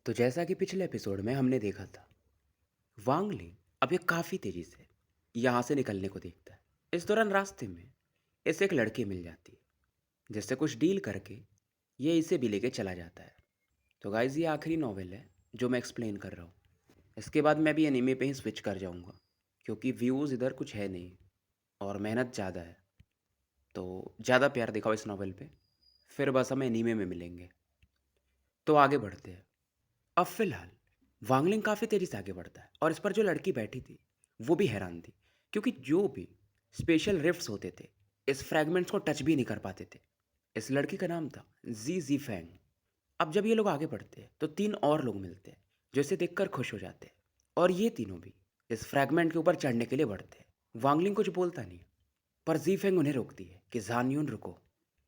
तो जैसा कि पिछले एपिसोड में हमने देखा था, वांग लिंग अब ये काफ़ी तेज़ी से यहाँ से निकलने को देखता है। इस दौरान रास्ते में इसे एक लड़की मिल जाती है, जिससे कुछ डील करके ये इसे भी लेके चला जाता है। तो गाइज़ ये आखिरी नॉवेल है जो मैं एक्सप्लेन कर रहा हूँ। इसके बाद मैं भी एनीमे पे ही स्विच कर जाऊँगा, क्योंकि व्यूज़ इधर कुछ है नहीं और मेहनत ज़्यादा है। तो ज़्यादा प्यार दिखाओ इस नॉवेल पे, फिर बस हम एनीमे में मिलेंगे। तो आगे बढ़ते हैं। अब फिलहाल वांगलिंग काफ़ी तेज़ी से आगे बढ़ता है और इस पर जो लड़की बैठी थी वो भी हैरान थी, क्योंकि जो भी स्पेशल रिफ्ट्स होते थे इस फ्रैगमेंट्स को टच भी नहीं कर पाते थे। इस लड़की का नाम था जी जी फैंग। अब जब ये लोग आगे बढ़ते हैं तो तीन और लोग मिलते हैं जो इसे देखकर खुश हो जाते हैं, और ये तीनों भी इस फ्रैगमेंट के ऊपर चढ़ने के लिए बढ़ते हैं। वांगलिंग कुछ बोलता नहीं, पर जी फेंग उन्हें रोकती है कि जानियुन रुको,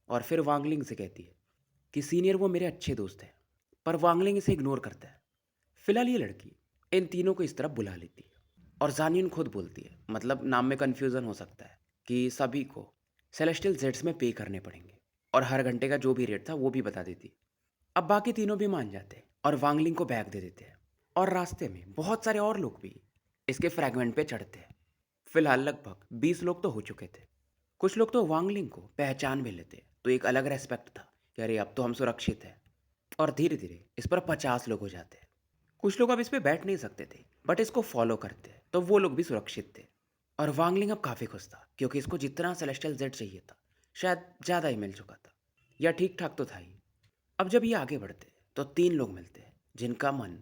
और फिर वांगलिंग से कहती है कि सीनियर वो मेरे अच्छे दोस्त हैं, पर वांगलिंग इसे इग्नोर करता है। फिलहाल ये लड़की इन तीनों को इस तरफ बुला लेती है और जानियन खुद बोलती है, मतलब नाम में कन्फ्यूज़न हो सकता है, कि सभी को सेलेस्टियल जेट्स में पे करने पड़ेंगे, और हर घंटे का जो भी रेट था वो भी बता देती। अब बाकी तीनों भी मान जाते हैं और वांगलिंग को बैग दे देते हैं, और रास्ते में बहुत सारे और लोग भी इसके फ्रैगमेंट पे चढ़ते हैं। फिलहाल लगभग 20 लोग तो हो चुके थे। कुछ लोग तो वांगलिंग को पहचान भी लेते, तो एक अलग रेस्पेक्ट था कि अरे अब तो हम सुरक्षित हैं। और धीरे धीरे इस पर 50 लोग हो जाते हैं। कुछ लोग अब इस पे बैठ नहीं सकते थे, बट इसको फॉलो करते, तो वो लोग भी सुरक्षित थे। और वांगलिंग अब काफ़ी खुश था, क्योंकि इसको जितना सेलेस्टियल जेड चाहिए था शायद ज़्यादा ही मिल चुका था, या ठीक ठाक तो था ही। अब जब ये आगे बढ़ते तो तीन लोग मिलते हैं जिनका मन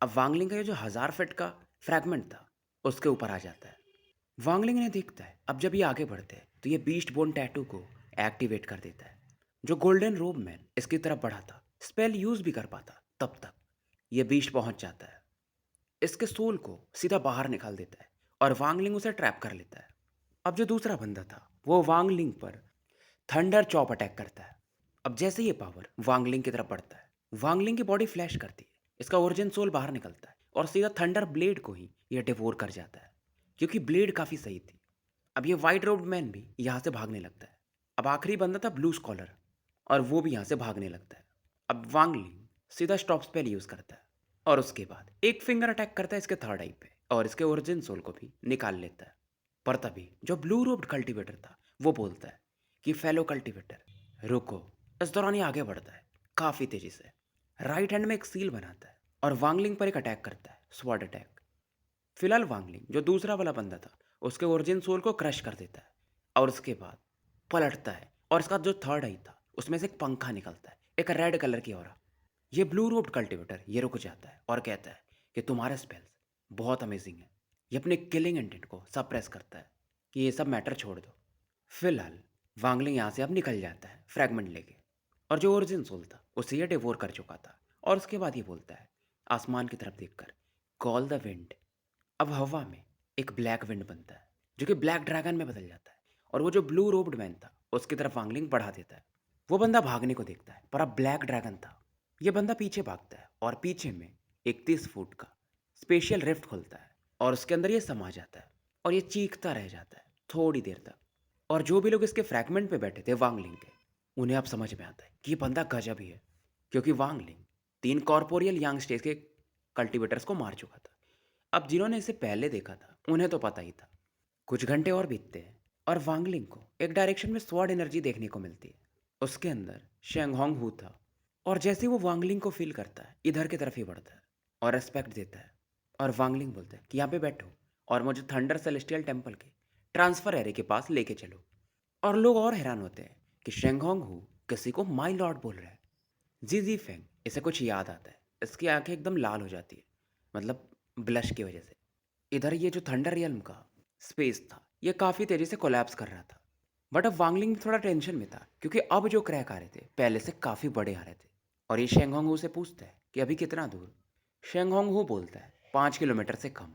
अब वांगलिंग का ये जो 1000 फीट का फ्रैगमेंट था उसके ऊपर आ जाता है। वांगलिंग ने देखता है अब जब ये आगे बढ़ते हैं तो ये बीस्ट बोन टैटू को एक्टिवेट कर देता है। जो गोल्डन रोब मैन इसकी तरफ बढ़ा था, स्पेल यूज भी कर पाता, तब तक ये बीस्ट पहुंच जाता है, इसके सोल को सीधा बाहर निकाल देता है, और वांगलिंग उसे ट्रैप कर लेता है। अब जो दूसरा बंदा था वो वांगलिंग पर थंडर चॉप अटैक करता है। अब जैसे ये पावर वांगलिंग की तरफ बढ़ता है, वांगलिंग की बॉडी फ्लैश करती है, इसका ओरिजिन सोल बाहर निकलता है और सीधा थंडर ब्लेड को ही यह डिवोर कर जाता है, क्योंकि ब्लेड काफ़ी सही थी। अब ये वाइट रोड मैन भी यहाँ से भागने लगता है। अब आखिरी बंदा था ब्लू स्कॉलर, और वो भी यहाँ से भागने लगता है। अब वांगलिंग सीधा स्टॉप स्पेल यूज़ करता है, और उसके बाद एक फिंगर अटैक करता है इसके थर्ड आई पे, और इसके ओरिजिन सोल को भी निकाल लेता है। पर तभी जो ब्लू रोब्ड कल्टीवेटर था वो बोलता है कि फेलो कल्टीवेटर रुको। इस दौरान ये आगे बढ़ता है काफ़ी तेज़ी से, राइट हैंड में एक सील बनाता है और वांगलिंग पर एक अटैक करता है, स्वॉर्ड अटैक। फिलहाल वांगलिंग जो दूसरा वाला बंदा था उसके ओरिजिन सोल को क्रश कर देता है, और उसके बाद पलटता है, और इसका जो थर्ड आई था उसमें से एक पंखा निकलता है, एक रेड कलर की ऑरा। ये ब्लू रोब्ड कल्टीवेटर ये रुक जाता है और कहता है कि तुम्हारे स्पेल्स बहुत अमेजिंग है। ये अपने किलिंग इंटेंट को सप्रेस करता है कि ये सब मैटर छोड़ दो। फिलहाल वांगलिंग यहाँ से अब निकल जाता है फ्रैगमेंट लेके, और जो ओरिजिन सोल था उसे ये डिवोर कर चुका था। और उसके बाद ये बोलता है आसमान की तरफ देखकर, कॉल द विंड। अब हवा में एक ब्लैक विंड बनता है जो कि ब्लैक ड्रैगन में बदल जाता है, और वो जो ब्लू रोब्ड मैन था उसकी तरफ वांगलिंग बढ़ा देता है। वो बंदा भागने को देखता है, पर अब ब्लैक ड्रैगन था। ये बंदा पीछे भागता है और पीछे में एक 30 फुट का स्पेशल रिफ्ट खुलता है, और उसके अंदर ये समा जाता है, और ये चीखता रह जाता है थोड़ी देर तक। और जो भी लोग इसके फ्रैगमेंट पे बैठे थे वांगलिंग के, उन्हें अब समझ में आता है कि ये बंदा गजब ही है, क्योंकि वांगलिंग 3 कॉर्पोरियल यांग स्टेज के कल्टीवेटर्स को मार चुका था। अब जिन्होंने इसे पहले देखा था उन्हें तो पता ही था। कुछ घंटे और बीतते हैं और वांगलिंग को एक डायरेक्शन में स्वॉर्ड एनर्जी देखने को मिलती है। उसके अंदर शेंगहोंग हू था, और जैसे ही वो वांगलिंग को फील करता है इधर की तरफ ही बढ़ता है और रेस्पेक्ट देता है। और वांगलिंग बोलता है कि यहाँ पे बैठो और मुझे थंडर सेलेस्टियल टेम्पल के ट्रांसफर एरे के पास लेके चलो। और लोग और हैरान होते हैं कि शेंगहोंग हू किसी को माई लॉर्ड बोल रहा है। जी जी फेंग इसे कुछ याद आता है, इसकी आंखें एकदम लाल हो जाती है, मतलब ब्लश की वजह से। इधर ये जो थंडर रियल्म का स्पेस था ये काफ़ी तेज़ी से कोलैप्स कर रहा था। बट अब वांगलिंग थोड़ा टेंशन में था, क्योंकि अब जो क्रैक आ रहे थे पहले से काफ़ी बड़े आ रहे थे। और ये शेंगहोंग हू से पूछता है कि अभी कितना दूर। शेंगहोंग हू बोलता है 5 किलोमीटर से कम।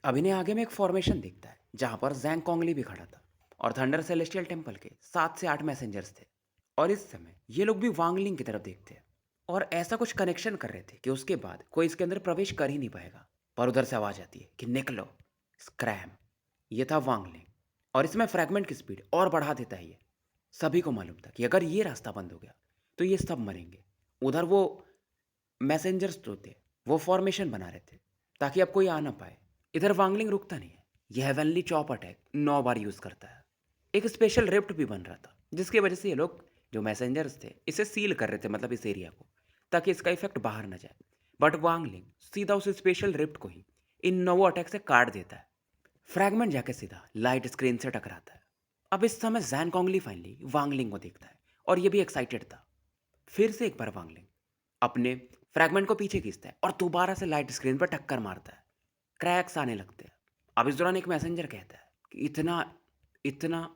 अब इन्हें आगे में एक फॉर्मेशन दिखता है जहाँ पर जैंग कॉन्गली भी खड़ा था, और थंडर सेलेस्टियल टेम्पल के 7 से 8 मैसेंजर्स थे। और इस समय ये लोग भी वांगलिंग की तरफ देखते हैं, और ऐसा कुछ कनेक्शन कर रहे थे कि उसके बाद कोई इसके अंदर प्रवेश कर ही नहीं पाएगा। पर उधर से आवाज़ आती है कि निकलो स्क्रैम। ये था वांगलिंग, और इसमें फ्रैगमेंट की स्पीड और बढ़ा देता है ये। सभी को मालूम था कि अगर ये रास्ता बंद हो गया तो ये सब मरेंगे। उधर वो मैसेंजर्स जो थे वो फॉर्मेशन बना रहे थे ताकि अब कोई आ ना पाए। इधर वांगलिंग रुकता नहीं है, यह हेवनली चॉप अटैक 9 बार यूज़ करता है। एक स्पेशल रिफ्ट भी बन रहा था जिसकी वजह से ये लोग जो मैसेंजर्स थे इसे सील कर रहे थे, मतलब इस एरिया को, ताकि इसका इफेक्ट बाहर ना जाए। बट वांगलिंग सीधा उस स्पेशल रिफ्ट को ही इन 9 अटैक से काट देता है। फ्रैगमेंट जाके सीधा लाइट स्क्रीन से टकराता है। अब इस समय जैन कोंगली फाइनली वांगलिंग को देखता है और ये भी एक्साइटेड था। फिर से एक बार वांगलिंग अपने फ्रैगमेंट को पीछे खींचता है और दोबारा से लाइट स्क्रीन पर टक्कर मारता है। क्रैक्स आने लगते हैं। अब इस दौरान एक मैसेंजर कहता है कि इतना इतना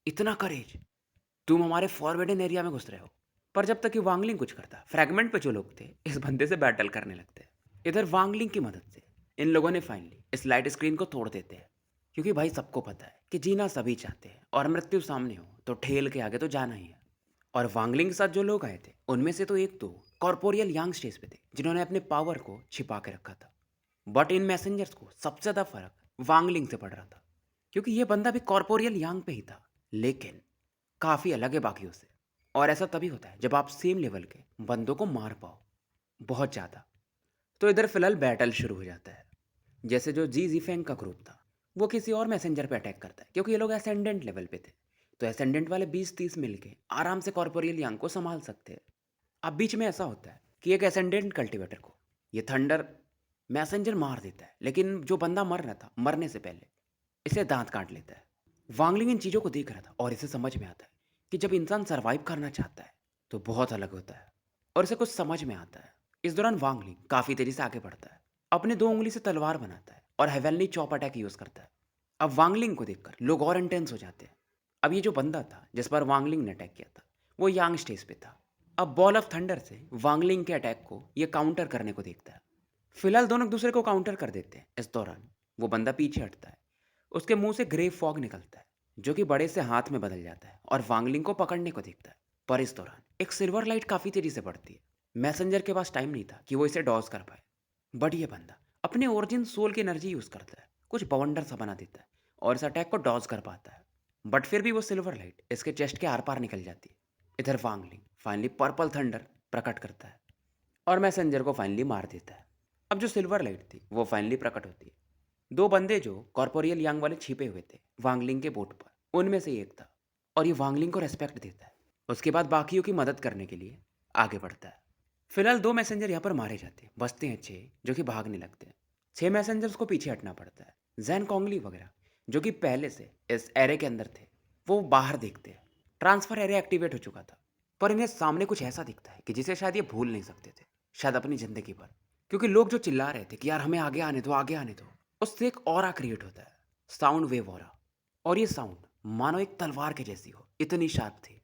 इतना करेज, तुम हमारे फॉरवर्डन एरिया में घुस रहे हो। पर जब तक कि वांगलिंग कुछ करता, फ्रैगमेंट पे जो लोग थे इस बंदे से बैटल करने लगते हैं। इधर वांगलिंग की मदद से इन लोगों ने फाइनली इस लाइट स्क्रीन को तोड़ देते हैं, क्योंकि भाई सबको पता है कि जीना सभी चाहते हैं और मृत्यु सामने हो तो ठेल के आगे तो जाना ही है। और वांगलिंग के साथ जो लोग आए थे उनमें से तो एक दो कॉर्पोरियल यांग स्टेज पे थे जिन्होंने अपने पावर को छिपा के रखा था। बट इन मैसेंजर्स को सबसे ज़्यादा फर्क वांगलिंग से पड़ रहा था, क्योंकि ये बंदा भी कॉर्पोरियल यांग पे ही था, लेकिन काफ़ी अलग है बाकियों से। और ऐसा तभी होता है जब आप सेम लेवल के बंदों को मार पाओ, बहुत ज़्यादा। तो इधर फिलहाल बैटल शुरू हो जाता है। जैसे जो जी जीफेंग का ग्रुप था वो किसी और मैसेंजर पे अटैक करता है, क्योंकि ये लोग एसेंडेंट लेवल पे थे। तो एसेंडेंट वाले 20-30 मिलके आराम से कॉर्पोरियल यांग को संभाल सकते हैं। अब बीच में ऐसा होता है कि एक एसेंडेंट कल्टीवेटर को ये थंडर मैसेंजर मार देता है, लेकिन जो बंदा मर रहा था मरने से पहले इसे दांत काट लेता है। वांगलिंग इन चीज़ों को देख रहा था और इसे समझ में आता है कि जब इंसान सरवाइव करना चाहता है तो बहुत अलग होता है और इसे कुछ समझ में आता है। इस दौरान वांगलिंग काफ़ी तेज़ी से आगे बढ़ता है, अपने 2 उंगली से तलवार बनाता है और हेवनली चॉप अटैक यूज़ करता है। अब वांगलिंग को देखकर लोग और इंटेंस हो जाते हैं। अब ये जो बंदा था जिस पर वांगलिंग ने अटैक किया था वो यांग स्टेज पे था। अब बॉल ऑफ थंडर से वांगलिंग के अटैक को ये काउंटर करने को देखता है। फिलहाल दोनों एक दूसरे को काउंटर कर देते हैं। इस दौरान वो बंदा पीछे हटता है, उसके मुंह से ग्रे फॉग निकलता है जो कि बड़े से हाथ में बदल जाता है और वांगलिंग को पकड़ने को देखता है। पर इस दौरान एक सिल्वर लाइट काफ़ी तेजी से बढ़ती है। मैसेंजर के पास टाइम नहीं था कि वो इसे डॉज कर पाए, बट ये बंदा अपने ओरिजिन सोल की एनर्जी यूज़ करता है, कुछ बवंडर सा बना देता है और इस अटैक को डॉज कर पाता है। बट फिर भी वो सिल्वर लाइट इसके चेस्ट के आर पार निकल जाती है। इधर वांगलिंग फाइनली पर्पल थंडर प्रकट करता है और मैसेंजर को फाइनली मार देता है। अब जो सिल्वर लाइट थी वो फाइनली प्रकट होती है। 2 बंदे जो कॉर्पोरियल यांग वाले छिपे हुए थे वांगलिंग के बोट पर, उनमें से एक था और ये वांगलिंग को रेस्पेक्ट देता है। उसके बाद बाकियों की मदद करने के लिए आगे बढ़ता है। फिलहाल 2 मैसेंजर यहाँ पर मारे जाते हैं, बचते हैं 6 जो कि भागने लगते हैं। 6 मैसेंजर्स को पीछे हटना पड़ता है। जैन कोंगली वगैरह जो कि पहले से इस एरे के अंदर थे वो बाहर देखते हैं। ट्रांसफर एरे एक्टिवेट हो चुका था, पर इन्हें सामने कुछ ऐसा दिखता है कि जिसे शायद ये भूल नहीं सकते थे, शायद अपनी ज़िंदगी पर। क्योंकि लोग जो चिल्ला रहे थे कि यार हमें आगे आने दो आगे आने दो, उससे एक ऑरा क्रिएट होता है, साउंड वेव ऑरा। और ये साउंड मानो एक तलवार के जैसी हो, इतनी शार्प थी।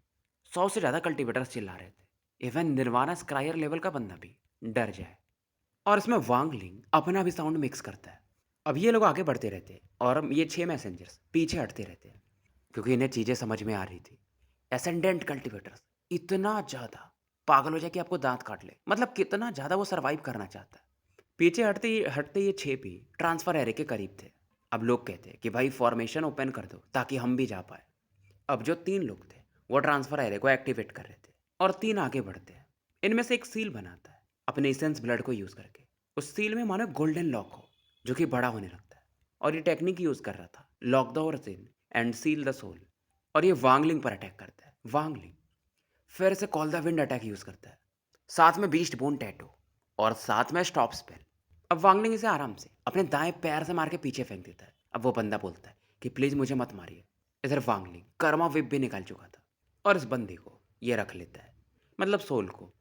100 से ज़्यादा कल्टीवेटर्स चिल्ला रहे थे। इवन निर्वाणा स्क्रायर लेवल का बंदा भी डर जाए। और इसमें वांगलिंग अपना भी साउंड मिक्स करता है। अब ये लोग आगे बढ़ते रहते हैं और ये 6 मैसेंजर्स पीछे हटते रहते हैं, क्योंकि इन्हें चीज़ें समझ में आ रही थी। एसेंडेंट कल्टीवेटर्स इतना ज़्यादा पागल हो जाए कि आपको दांत काट ले, मतलब कितना ज़्यादा वो सरवाइव करना चाहता है। पीछे हटते हटते ये 6 भी ट्रांसफर एरे के करीब थे। अब लोग कहते हैं कि भाई फॉर्मेशन ओपन कर दो ताकि हम भी जा पाए। अब जो 3 लोग थे वो ट्रांसफर एरे को एक्टिवेट कर रहे थे और 3 आगे बढ़ते हैं। इनमें से एक सील बनाता है अपने इसेंस ब्लड को यूज़ करके। उस सील में मानो गोल्डन लॉक हो जो कि बड़ा होने लगता है, और ये टेक्निक यूज़ कर रहा था, lock the origin and seal the soul. और ये वांगलिंग पर अटैक करता है। वांगलिंग फिर से call the wind attack use करता है, साथ में बीस्ट बोन टैटू और साथ में स्टॉप स्पेल। अब वांगलिंग इसे आराम से अपने दाएं पैर से मार के पीछे फेंक देता है। अब वो बंदा बोलता है कि प्लीज़ मुझे मत मारिए। इधर वांगलिंग कर्मा विप भी निकाल चुका था और इस बंदे को ये रख लेता है, मतलब सोल को।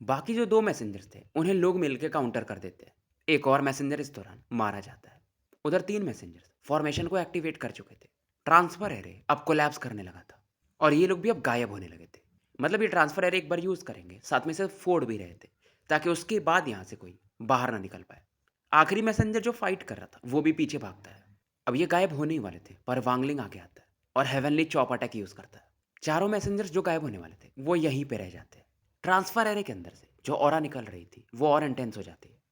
बाकी जो 2 मैसेंजर्स थे उन्हें लोग मिलकर काउंटर कर देते हैं। एक और मैसेंजर इस दौरान मारा जाता है। उधर 3 मैसेंजर्स फॉर्मेशन को एक्टिवेट कर चुके थे। ट्रांसफर एरे अब कोलैप्स करने लगा था और ये लोग भी अब गायब होने लगे थे। मतलब ये ट्रांसफर एरे एक बार यूज़ करेंगे, साथ में से फोड़ भी रहे थे ताकि उसके बाद यहाँ से कोई बाहर ना निकल पाए। आखिरी मैसेंजर जो फाइट कर रहा था वो भी पीछे भागता है। अब ये गायब होने ही वाले थे, पर वांगलिंग आगे आता है और हेवनली चॉप अटैक यूज़ करता है। चारों मैसेंजर्स जो गायब होने वाले थे वो यहीं पे रह जाते हैं। ट्रांसफर एरे के अंदर से जो ऑरा निकल रही थी वो और इंटेंस हो जाती है।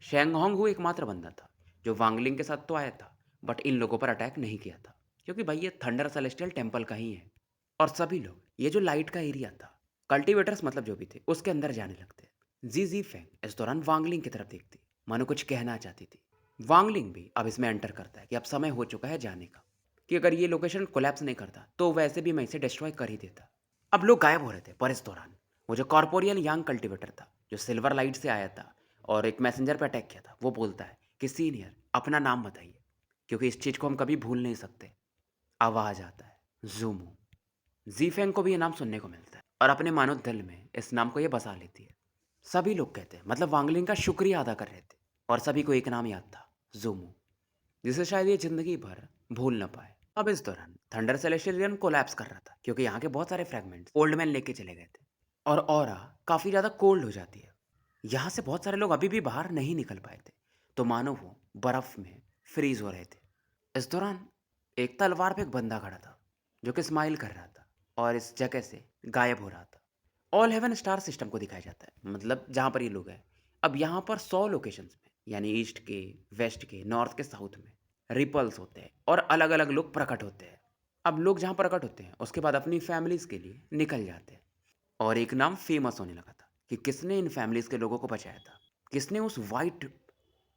शेंगहोंग हु एकमात्र बंदा था जो वांगलिंग के साथ तो आया था, बट इन लोगों पर अटैक नहीं किया था, क्योंकि भाई ये थंडर सेलेस्टियल टेम्पल का ही है। और सभी लोग ये जो लाइट का एरिया था, कल्टीवेटर्स मतलब जो भी थे, उसके अंदर जाने लगते हैं। जी जी फेंग इस दौरान वांगलिंग की तरफ देखती, मानो कुछ कहना चाहती थी। वांगलिंग भी अब इसमें एंटर करता है कि अब समय हो चुका है जाने का, कि अगर ये लोकेशन कोलैप्स नहीं करता तो वैसे भी मैं इसे डिस्ट्रॉय कर ही देता। अब लोग गायब हो रहे थे, पर इस दौरान वो जो कॉर्पोरियल यांग कल्टिवेटर था, जो सिल्वर लाइट से आया था और एक मैसेंजर पे अटैक किया था, वो बोलता है कि सीनियर अपना नाम बताइए, क्योंकि इस चीज़ को हम कभी भूल नहीं सकते। आवाज़ आता है, जूमू। ज़ीफ़ेंग को भी ये नाम सुनने को मिलता है और अपने मानव दिल में इस नाम को ये बसा लेती है। सभी लोग कहते हैं, मतलब वांगलिंग का शुक्रिया अदा कर रहे थे, और सभी को एक नाम याद था, ज़ूमू, जिसे शायद ये ज़िंदगी भर भूल ना पाए। अब इस दौरान थंडर सेलेस्टियल रियम कोलैप्स कर रहा था, क्योंकि यहाँ के बहुत सारे फ्रैगमेंट्स ओल्ड मैन लेके चले गए थे और ऑरा काफ़ी ज़्यादा कोल्ड हो जाती है। यहाँ से बहुत सारे लोग अभी भी बाहर नहीं निकल पाए थे, तो मानो वो बर्फ़ में फ्रीज़ हो रहे थे। इस दौरान एक तलवार पे एक बंदा खड़ा था, जो कि स्माइल कर रहा था और इस जगह से गायब हो रहा था। ऑल हेवन स्टार सिस्टम को दिखाया जाता है, मतलब जहाँ पर ये लोग हैं। अब यहाँ पर 100 लोकेशंस में, यानी ईस्ट के, वेस्ट के, नॉर्थ के, साउथ में रिपल्स होते हैं और अलग अलग लोग प्रकट होते हैं। अब लोग जहाँ प्रकट होते हैं उसके बाद अपनी फैमिलीज के लिए निकल जाते हैं, और एक नाम फेमस होने लगा था कि किसने इन फैमिलीज के लोगों को बचाया था, किसने उस वाइट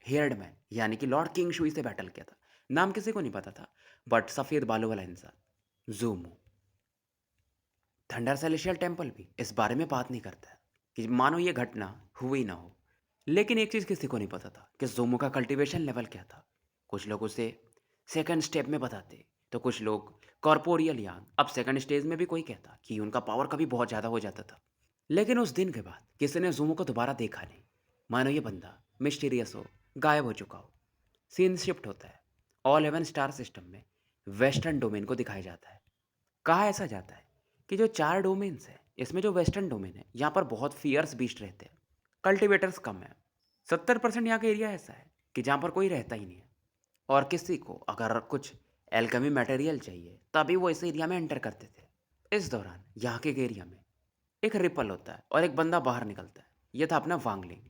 हेयर्ड मैन यानी कि लॉर्ड किंग शुई से बैटल किया था। नाम किसी को नहीं पता था, बट सफ़ेद बालों वाला इंसान, जूमू। थंडर सेलेशियल टेम्पल भी इस बारे में बात नहीं करता है कि मानो ये घटना हुई ना हो। लेकिन एक चीज़ किसी को नहीं पता था कि जोमो का कल्टीवेशन लेवल क्या था। कुछ लोग उसे सेकंड स्टेप में बताते, तो कुछ लोग कॉर्पोरियल यांग, अब सेकंड स्टेज में भी कोई कहता कि उनका पावर कभी बहुत ज़्यादा हो जाता था। लेकिन उस दिन के बाद किसी ने जोमो को दोबारा देखा नहीं, मानो ये बंदा मिस्टीरियस हो, गायब हो चुका हो। सीन शिफ्ट होता है। ऑल हेवन स्टार सिस्टम में वेस्टर्न डोमेन को दिखाया जाता है। कहा ऐसा जाता है कि जो 4 डोमेन्स हैं, इसमें जो वेस्टर्न डोमेन है, यहाँ पर बहुत फियर्स बीस्ट रहते हैं। कल्टीवेटर्स कम हैं। 70% यहाँ का एरिया ऐसा है कि जहाँ पर कोई रहता ही नहीं है, और किसी को अगर कुछ एल्केमी मटेरियल चाहिए, तभी वो इस एरिया में एंटर करते थे। इस दौरान यहाँ के एरिया में एक रिपल होता है और एक बंदा बाहर निकलता है। ये था अपना वांगलिंग।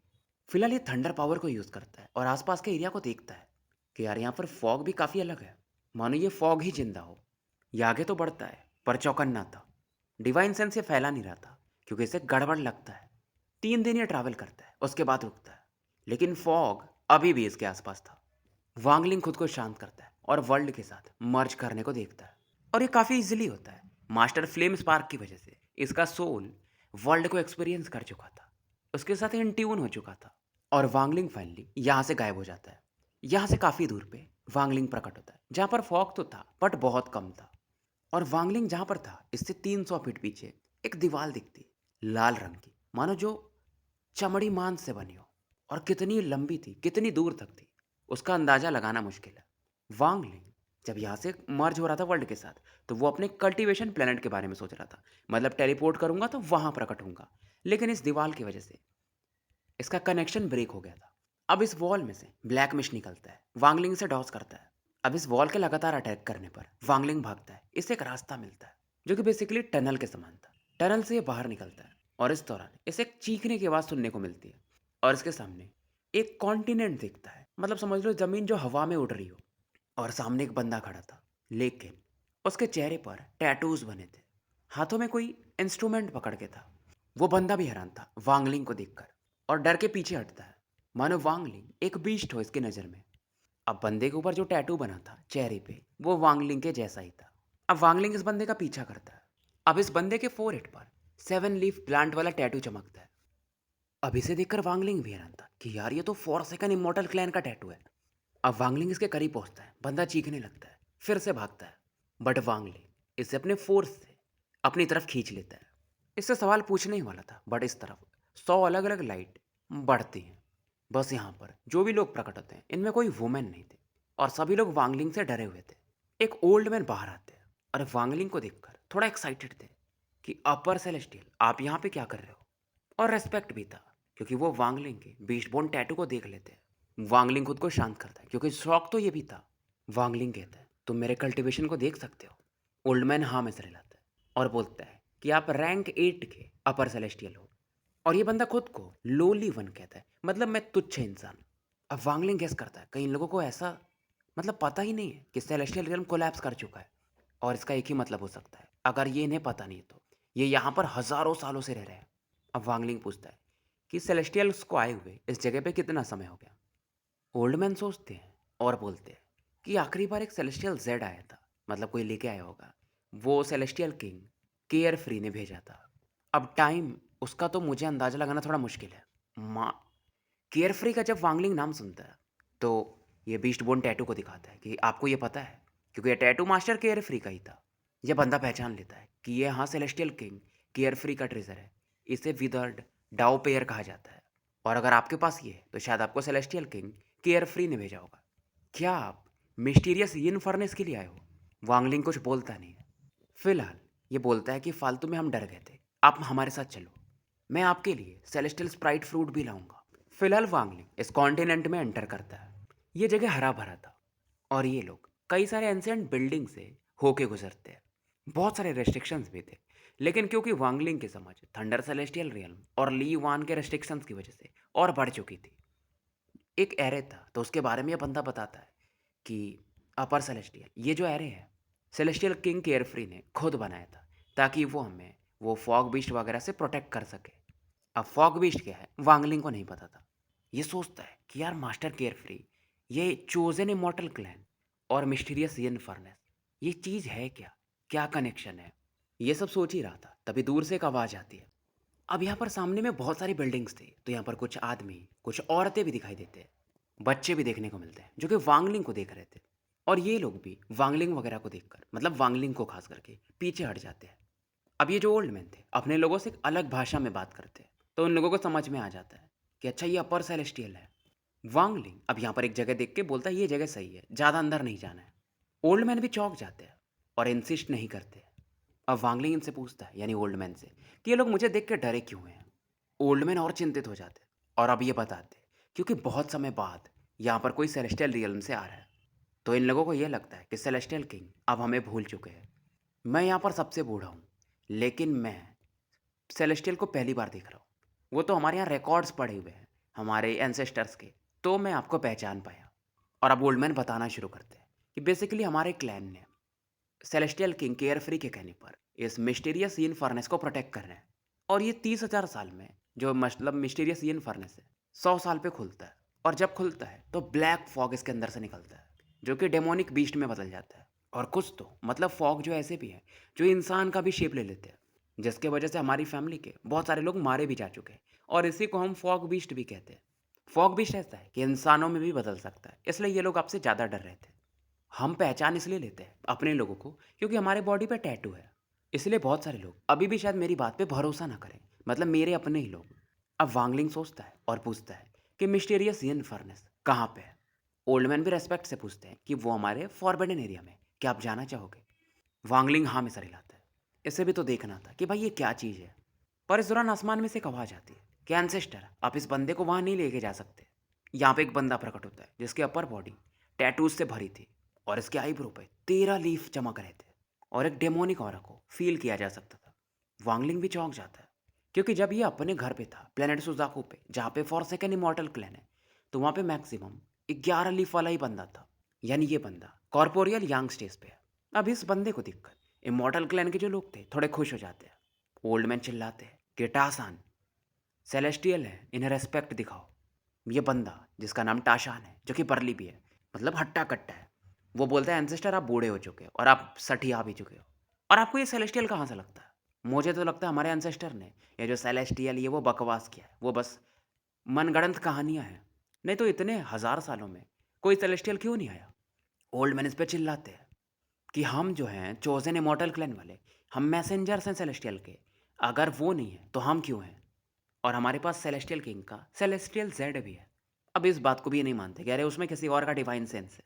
फिलहाल ये थंडर पावर को यूज़ करता है और आसपास के एरिया को देखता है कि यार यहाँ पर फॉग भी काफ़ी अलग है, मानो ये फॉग ही जिंदा हो। ये आगे तो बढ़ता है, पर चौकन्ना था। डिवाइन सेंस ये फैला नहीं रहा था, क्योंकि इसे गड़बड़ लगता है। 3 दिन ये ट्रैवल करता है, उसके बाद रुकता है, लेकिन फॉग अभी भी इसके आसपास था। वांगलिंग खुद को शांत करता है और वर्ल्ड के साथ मर्ज करने को देखता है, और ये काफ़ी इजीली होता है। मास्टर फ्लेम स्पार्क की वजह से इसका सोल वर्ल्ड को एक्सपीरियंस कर चुका था, उसके साथ इन ट्यून हो चुका था। और वांगलिंग फाइनली यहाँ से गायब हो जाता है। यहाँ से काफ़ी दूर पे वांगलिंग प्रकट होता है, जहाँ पर फॉग तो था बट बहुत कम था। और वांगलिंग जहाँ पर था, इससे 300 फीट पीछे एक दीवार दिखती, लाल रंग की, मानो जो चमड़ी मांस से बनी हो। और कितनी लंबी थी, कितनी दूर तक थी, उसका अंदाज़ा लगाना मुश्किल है। वांगलिंग जब यहाँ से मर्ज हो रहा था वर्ल्ड के साथ, तो वो अपने कल्टीवेशन प्लेनेट के बारे में सोच रहा था, मतलब टेलीपोर्ट करूंगा तो वहाँ प्रकट होऊंगा। लेकिन इस दीवार की वजह से इसका कनेक्शन ब्रेक हो गया था। अब इस वॉल में से ब्लैक मिस्ट निकलता है, वांगलिंग से डॉस करता है। अब इस वॉल के लगातार अटैक करने पर वांगलिंग भागता है। इससे एक रास्ता मिलता है, जो कि बेसिकली टनल के समान था। टनल से ये बाहर निकलता है, और इस दौरान इसे एक चीखने की आवाज़ सुनने को मिलती है, और इसके सामने एक कॉन्टिनेंट दिखता है, मतलब समझ लो ज़मीन जो हवा में उड़ रही हो। और सामने एक बंदा खड़ा था, लेकिन उसके चेहरे पर टैटूज बने थे, हाथों में कोई इंस्ट्रूमेंट पकड़ के था। वो बंदा भी हैरान था वांगलिंग को देखकर, और डर के पीछे हटता है, मानो वांगलिंग एक बीस्ट हो इसकी नज़र में। अब बंदे के ऊपर जो टैटू बना था चेहरे पे, वो वांगलिंग के जैसा ही था। अब वांगलिंग इस बंदे का पीछा करता है। अब इस बंदे के फोरहेड पर 7 लीफ प्लांट वाला टैटू चमकता है। अब इसे देखकर वांगलिंग भी हैरान था कि यार ये तो फॉरसेकन इमॉर्टल क्लैन का टैटू है। अब वांगलिंग इसके करीब पहुंचता है, बंदा चीखने लगता है, फिर से भागता है, बट वांगलिंग इसे अपने फोर्स से अपनी तरफ खींच लेता है। इससे सवाल पूछने ही वाला था, बट इस तरफ 100 अलग अलग लाइट बढ़ती हैं। बस यहाँ पर जो भी लोग प्रकट होते हैं, इनमें कोई वुमेन नहीं थे, और सभी लोग वांगलिंग से डरे हुए थे। एक ओल्ड मैन बाहर आते हैं और वांगलिंग को देखकर थोड़ा एक्साइटेड थे कि अपर सेलेस्टियल आप यहाँ पे क्या कर रहे हो। और रेस्पेक्ट भी था, क्योंकि वो वांगलिंग के बीस्टबोर्न टैटू को देख लेते हैं। वांगलिंग खुद को शांत करता है, क्योंकि शौक तो ये भी था। वांगलिंग कहता है, तुम मेरे कल्टीवेशन को देख सकते हो। ओल्ड मैन हाँ में सर हिलाता है और बोलता है कि आप रैंक 8 के अपर सेलेस्टियल हो। और ये बंदा खुद को लोली वन कहता है, मतलब मैं तुच्छ इंसान। अब वांगलिंग गेस करता है कई लोगों को ऐसा मतलब पता ही नहीं है कि सेलेस्टियल रियल्म कोलैप्स कर चुका है, और इसका एक ही मतलब हो सकता है, अगर ये इन्हें पता नहीं है तो ये यहाँ पर हजारों सालों से रह रहे हैं। अब वांगलिंग पूछता है कि सेलेस्टियल्स को आए हुए इस जगह पे कितना समय हो गया। ओल्ड मैन सोचते हैं और बोलते हैं कि आखिरी बार एक सेलेस्टियल जेड आया था, मतलब कोई लेके आया होगा। वो सेलेस्टियल किंग केयर फ्री ने भेजा था। अब टाइम उसका तो मुझे अंदाजा लगाना थोड़ा मुश्किल है। माँ केयर फ्री का जब वांगलिंग नाम सुनता है तो ये बीस्ट बोन टैटू को दिखाता है कि आपको ये पता है, क्योंकि ये टैटू मास्टर केयर फ्री का ही था। ये बंदा पहचान लेता है कि ये हाँ सेलेस्टियल किंग केयर फ्री का ट्रेजर है। इसे विदर्ड डाओ पेयर कहा जाता है। और अगर आपके पास ये है तो शायद आपको सेलेस्टियल किंग केयर फ्री ने भेजा होगा। क्या आप मिस्टीरियस यिन फर्नेस के लिए आए हो? वांगलिंग कुछ बोलता नहीं है। फिलहाल ये बोलता है कि फालतू में हम डर गए थे, आप हमारे साथ चलो, मैं आपके लिए सेलेस्टियल स्प्राइट फ्रूट भी लाऊंगा। फिलहाल वांगलिंग इस कॉन्टिनेंट में एंटर करता है। ये जगह हरा भरा था और ये लोग कई सारे एंशिएंट बिल्डिंग से होके गुजरते हैं। बहुत सारे रेस्ट्रिक्शंस भी थे, लेकिन क्योंकि वांगलिंग की समझ थंडर सेलेस्टियल रियल्म और ली वान के रेस्ट्रिक्शंस की वजह से और बढ़ चुकी थी। एक एरे था तो उसके बारे में यह बंदा बताता है कि अपर सेलेस्टियल, ये जो एरे है सेलेस्टियल किंग केयरफ्री ने खुद बनाया था ताकि वो हमें वो फॉग बीस्ट वगैरह से प्रोटेक्ट कर सके। अब फॉग बीस्ट क्या है वांगलिंग को नहीं पता था। ये सोचता है कि यार मास्टर केयरफ्री, ये चोजन इमॉर्टल क्लैन और मिस्टीरियस यन फर्नेस, ये चीज़ है क्या, क्या कनेक्शन है। ये सब सोच ही रहा था तभी दूर से एक आवाज़ आती है। अब यहाँ पर सामने में बहुत सारी बिल्डिंग्स थी तो यहाँ पर कुछ आदमी कुछ औरतें भी दिखाई देते हैं, बच्चे भी देखने को मिलते हैं जो कि वांगलिंग को देख रहे थे। और ये लोग भी वांगलिंग वगैरह को देखकर, मतलब वांगलिंग को खास करके, पीछे हट जाते हैं। अब ये जो ओल्ड मैन थे अपने लोगों से एक अलग भाषा में बात करते हैं तो उन लोगों को समझ में आ जाता है कि अच्छा ये अपर सेलेस्टियल है। वांगलिंग अब यहाँ पर एक जगह देख के बोलता है ये जगह सही है, ज़्यादा अंदर नहीं जाना है। ओल्ड मैन भी चौंक जाते हैं और इंसिस्ट नहीं करते। अब वांगलिंग इनसे पूछता है यानी ओल्ड मैन से कि ये लोग मुझे देख के डरे क्यों हैं। ओल्ड मैन और चिंतित हो जाते और अब ये बताते क्योंकि बहुत समय बाद यहाँ पर कोई सेलेस्टियल रियल्म से आ रहा है। तो इन लोगों को ये लगता है कि सेलेस्टियल किंग अब हमें भूल चुके हैं। मैं यहाँ पर सबसे बूढ़ा हूँ, लेकिन मैं सेलेस्टियल को पहली बार देख रहा हूँ। वो तो हमारे यहाँ रिकॉर्ड्स पड़े हुए हैं हमारे एंसेस्टर्स के, तो मैं आपको पहचान पाया। और अब ओल्ड मैन बताना शुरू करते हैं कि बेसिकली हमारे क्लैन ने सेलेस्टियल किंग केयरफ्री के कहने पर इस मिस्टीरियस यीन फर्नेस को प्रोटेक्ट कर रहे हैं। और ये 30,000 साल में जो मतलब मिस्टीरियस यीन फर्नेस है 100 साल पे खुलता है। और जब खुलता है तो ब्लैक फॉग इसके अंदर से निकलता है जो कि डेमोनिक बीस्ट में बदल जाता है। और कुछ तो मतलब फॉग जो ऐसे भी है जो इंसान का भी शेप ले लेते हैं, जिसके वजह से हमारी फैमिली के बहुत सारे लोग मारे भी जा चुके हैं। और इसी को हम फॉग बीस्ट भी कहते हैं। फॉग बीस्ट ऐसा है कि इंसानों में भी बदल सकता है, इसलिए ये लोग आपसे ज़्यादा डर रहे थे। हम पहचान इसलिए लेते हैं अपने लोगों को क्योंकि हमारे बॉडी पे टैटू है। इसलिए बहुत सारे लोग अभी भी शायद मेरी बात पे भरोसा ना करें, मतलब मेरे अपने ही लोग। अब वांगलिंग सोचता है और पूछता है कि मिस्टीरियस यन फर्नेस कहाँ पे है। ओल्ड मैन भी रेस्पेक्ट से पूछते हैं कि वो हमारे फॉरबिडन एरिया में, क्या आप जाना चाहोगे? वांगलिंग हाँ में सर हिलाता है। इसे भी तो देखना था कि भाई ये क्या चीज़ है। पर इस दौरान आसमान में से एक आवाज़ आती है कि एंसेस्टर, आप इस बंदे को वहाँ नहीं लेके जा सकते। यहाँ पे एक बंदा प्रकट होता है जिसकी अपर बॉडी टैटूज से भरी थी और इसके आईब्रो पे 13 लीफ चमक रहे थे और एक डेमोनिक ऑरा को फील किया जा सकता था। वांगलिंग भी चौंक जाता है क्योंकि जब ये अपने घर पे था प्लेनेट सुजाको पे, जहाँ पे फॉरसेकन इमॉर्टल क्लैन है, तो वहाँ पे मैक्सिमम 11 लीफ वाला ही बंदा था। यानी ये बंदा कॉर्पोरियल यांग स्टेज पे है। अब इस बंदे को देखकर इमॉर्टल क्लैन के जो लोग थे थोड़े खुश हो जाते हैं। ओल्ड मैन चिल्लाते हैं कि टासान सेलेस्टियल है, इन्हें रेस्पेक्ट दिखाओ। ये बंदा जिसका नाम टाशान है जो कि परली भी है, मतलब हट्टा कट्टा है, वो बोलता है एंसेस्टर आप बूढ़े हो चुके हो और आप सठिया भी चुके हो, और आपको ये सेलेस्टियल कहाँ से लगता है? मुझे तो लगता है हमारे एंसेस्टर ने ये जो सेलेस्टियल ये वो बकवास किया है, वो बस मनगढ़ंत कहानियाँ हैं। नहीं तो इतने हज़ार सालों में कोई सेलेस्टियल क्यों नहीं आया? ओल्ड मैन इस पे चिल्लाते हैं कि हम जो हैं चोजन इमॉर्टल क्लैन वाले, हम मैसेंजर्स हैं सेलेस्टियल के। अगर वो नहीं है तो हम क्यों हैं? और हमारे पास सेलेस्टियल किंग का सेलेस्टियल जेड भी है। अब इस बात को भी ये नहीं मानते कि अरे उसमें किसी और का डिवाइन सेंस है।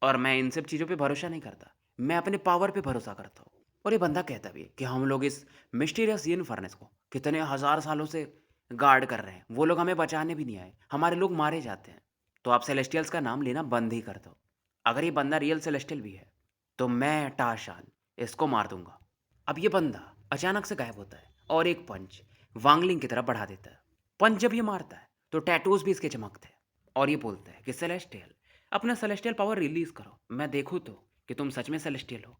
और मैं इन सब चीज़ों पे भरोसा नहीं करता, मैं अपने पावर पे भरोसा करता हूँ। और ये बंदा कहता भी है कि हम लोग इस मिस्टीरियस यन फर्नेस को कितने हज़ार सालों से गार्ड कर रहे हैं, वो लोग हमें बचाने भी नहीं आए, हमारे लोग मारे जाते हैं। तो आप सेलेस्टियल्स का नाम लेना बंद ही कर दो। अगर ये बंदा रियल सेलेस्टियल भी है तो मैं टाशान इसको मार दूंगा। अब ये बंदा अचानक से गायब होता है और एक पंच वांगलिंग की तरफ बढ़ा देता है। पंच जब ये मारता है तो टैटूज भी इसके चमकते हैं और ये बोलता है कि सेलेस्टियल, अपना सेलेस्टियल पावर रिलीज करो, मैं देखूँ तो कि तुम सच में सेलेस्टियल हो।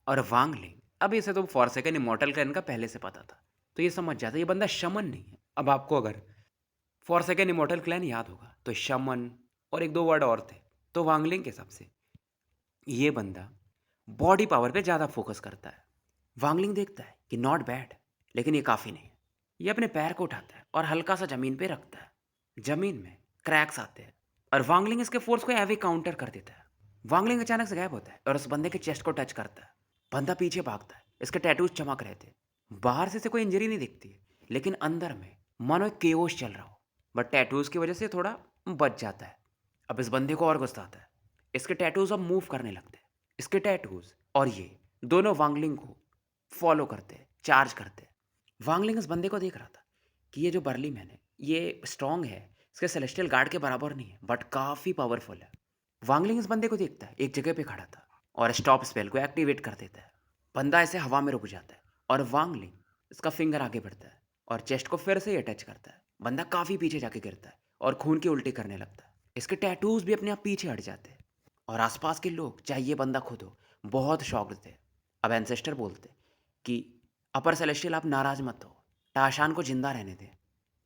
और वांगलिंग, अब इसे तो फॉरसेकन इमॉर्टल का इनका पहले से पता था, तो ये समझ जाता है ये बंदा शमन नहीं है। अब आपको अगर फॉर सेकेंड इमोर्टल क्लैन याद होगा तो शमन और एक दो वर्ड और थे। तो वांगलिंग के हिसाब से ये बंदा बॉडी पावर पे ज़्यादा फोकस करता है। वांगलिंग देखता है कि नॉट बैड, लेकिन ये काफ़ी नहीं है। ये अपने पैर को उठाता है और हल्का सा ज़मीन पे रखता है। ज़मीन में क्रैक्स आते हैं और वांगलिंग इसके फोर्स को हैवी काउंटर कर देता है। वांगलिंग अचानक से गायब होता है और उस बंदे के चेस्ट को टच करता है। बंदा पीछे भागता है। इसके टैटूज चमक रहे थे। बाहर से इसे कोई इंजरी नहीं दिखती, लेकिन अंदर में मानो एक केओस चल रहा हो। बट टैटूज की वजह से थोड़ा बच जाता है। अब इस बंदे को और गुस्सा आता है। इसके टैटूज अब मूव करने लगते हैं। इसके टैटूज और ये दोनों वांगलिंग को फॉलो करते हैं, चार्ज करते हैं। वांगलिंग इस बंदे को देख रहा था कि ये जो बर्ली मैन है ये स्ट्रांग है, इसके सेलेस्टियल गार्ड के बराबर नहीं है, बट काफ़ी पावरफुल है। वांगलिंग इस बंदे को देखता है, एक जगह पे खड़ा था और स्टॉप स्पेल को एक्टिवेट कर देता है। बंदा ऐसे हवा में रुक जाता है और वांगलिंग इसका फिंगर आगे बढ़ता है और चेस्ट को फिर से ये टच करता है। बंदा काफ़ी पीछे जाके गिरता है और खून की उल्टी करने लगता है। इसके टैटूज भी अपने आप पीछे हट जाते हैं और आसपास के लोग, चाहे ये बंदा खुद हो, बहुत शॉक्ड थे। अब एंसेस्टर बोलते कि अपर सेलेस्टियल आप नाराज मत हो, टाशान को जिंदा रहने दें।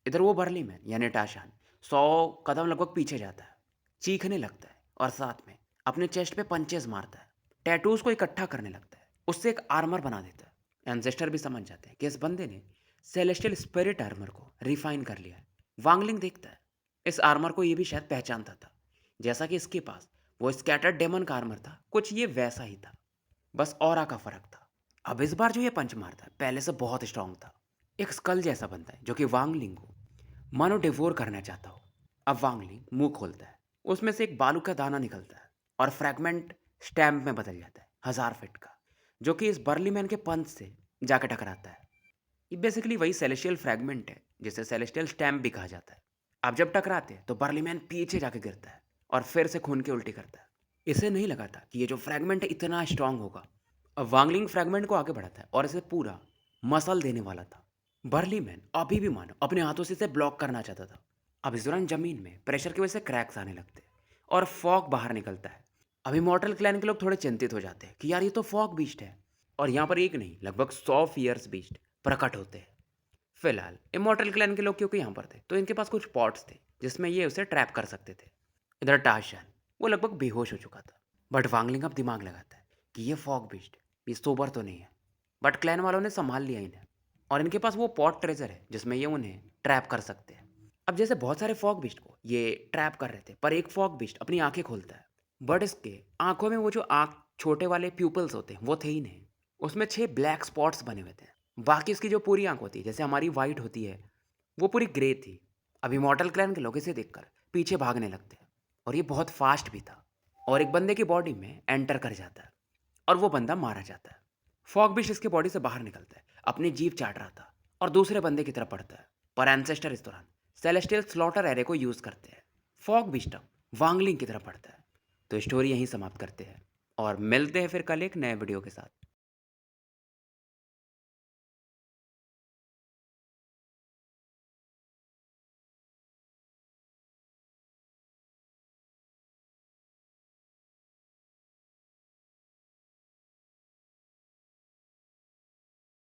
इधर वो बर्ली मैन यानी टाशान 100 कदम लगभग पीछे जाता है, चीखने लगता है और साथ में अपने चेस्ट पे पंचेस मारता है। टैटूज को इकट्ठा करने लगता है, उससे एक आर्मर बना देता है। एंसेस्टर भी समझ जाते हैं कि इस बंदे ने सेलेस्टियल स्पिरिट आर्मर को रिफाइन कर लिया है। वांगलिंग देखता है, इस आर्मर को ये भी शायद पहचानता था। जैसा कि इसके पास वो स्कैटर्ड डेमन का आर्मर था, कुछ ये वैसा ही था, बस ऑरा का फर्क था। अब इस बार जो ये पंच मारता है पहले से बहुत स्ट्रांग था। एक स्कल जैसा बनता है जो कि वांगलिंग को मानो डिवोर करना चाहता हो। अब वांगलिंग मुंह खोलता है, उसमें से एक बालू का दाना निकलता है और फ्रैगमेंट स्टैम्प में बदल जाता है 1000 फीट का, जो कि इस बर्ली मैन के पंच से जाके टकराता है। ये बेसिकली वही सेलेस्टियल फ्रैगमेंट है जिसे सेलेस्टियल स्टैम्प भी कहा जाता है। अब जब टकराते हैं तो बर्ली मैन पीछे जाके गिरता है और फिर से खून की उल्टी करता है। इसे नहीं लगा था कि ये जो फ्रैगमेंट है इतना स्ट्रांग होगा। अब वांगलिंग फ्रैगमेंट को आगे बढ़ाता है और इसे पूरा मसल देने वाला था। बर्ली मैन अभी भी मानो अपने हाथों से इसे ब्लॉक करना चाहता था। अब इस दौरान जमीन में प्रेशर की वजह से क्रैक्स आने लगते हैं और फॉग बाहर निकलता है। अब इमॉर्टल क्लैन के लोग थोड़े चिंतित हो जाते हैं कि यार ये तो फॉग बीस्ट है और यहाँ पर एक नहीं लगभग 100 फियर्स बीस्ट प्रकट होते हैं। फिलहाल इमॉर्टल क्लैन के लोग क्योंकि यहाँ पर थे तो इनके पास कुछ पॉट्स थे जिसमें ये उसे ट्रैप कर सकते थे। इधर टाशान वो लगभग बेहोश हो चुका था, बट वांगलिंग अब दिमाग लगाता है कि ये फॉग बीस्ट ये सोबर तो नहीं है, बट क्लैन वालों ने संभाल लिया इन्हें और इनके पास वो पॉट ट्रेजर है जिसमें ये उन्हें ट्रैप कर सकते हैं। अब जैसे बहुत सारे फॉग बीस्ट को ये ट्रैप कर रहे थे, पर एक फॉग बीस्ट अपनी आंखें खोलता है, बट इसके आंखों में वो जो आंख छोटे वाले प्यूपल्स होते हैं वो थे ही नहीं। उसमें 6 ब्लैक स्पॉट्स बने हुए थे। बाकी इसकी जो पूरी आंख होती है जैसे हमारी वाइट होती है वो पूरी ग्रे थी। अब इमॉर्टल क्लैन के लोग इसे देखकर पीछे भागने लगते हैं और ये बहुत फास्ट भी था और एक बंदे की बॉडी में एंटर कर जाता है और वो बंदा मारा जाता है। फॉग बिश इसकी बॉडी से बाहर निकलता है, अपनी जीभ चाट रहा था और दूसरे बंदे की तरफ पड़ता है, पर एंसेस्टर इस दौरान सेलेस्टियल स्लॉटर एरे को यूज करते हैं। फॉग बिश अब वांगलिंग की तरफ पड़ता है। तो स्टोरी यहीं समाप्त करते हैं और मिलते हैं फिर कल एक नए वीडियो के साथ।